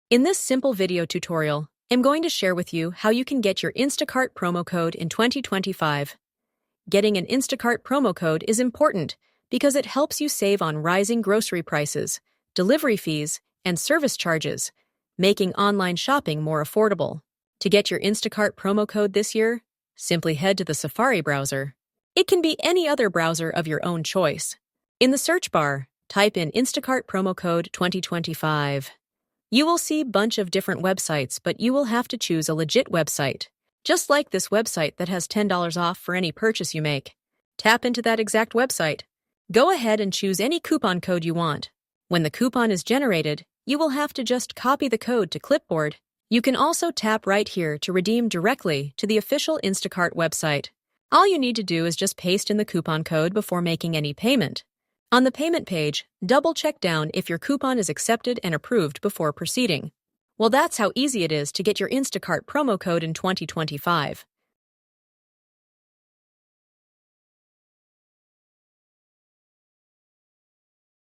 In this simple video tutorial, I'm going to share with you how you can get your Instacart promo code in 2025. Getting an Instacart promo code is important because it helps you save on rising grocery prices, delivery fees, and service charges, making online shopping more affordable. To get your Instacart promo code this year, simply head to the Safari browser. It can be any other browser of your own choice. In the search bar, type in Instacart promo code 2025. You will see a bunch of different websites, but you will have to choose a legit website. Just like this website that has $10 off for any purchase you make. Tap into that exact website. Go ahead and choose any coupon code you want. When the coupon is generated, you will have to just copy the code to clipboard. You can also tap right here to redeem directly to the official Instacart website. All you need to do is just paste in the coupon code before making any payment. On the payment page, double-check down if your coupon is accepted and approved before proceeding. Well, that's how easy it is to get your Instacart promo code in 2025.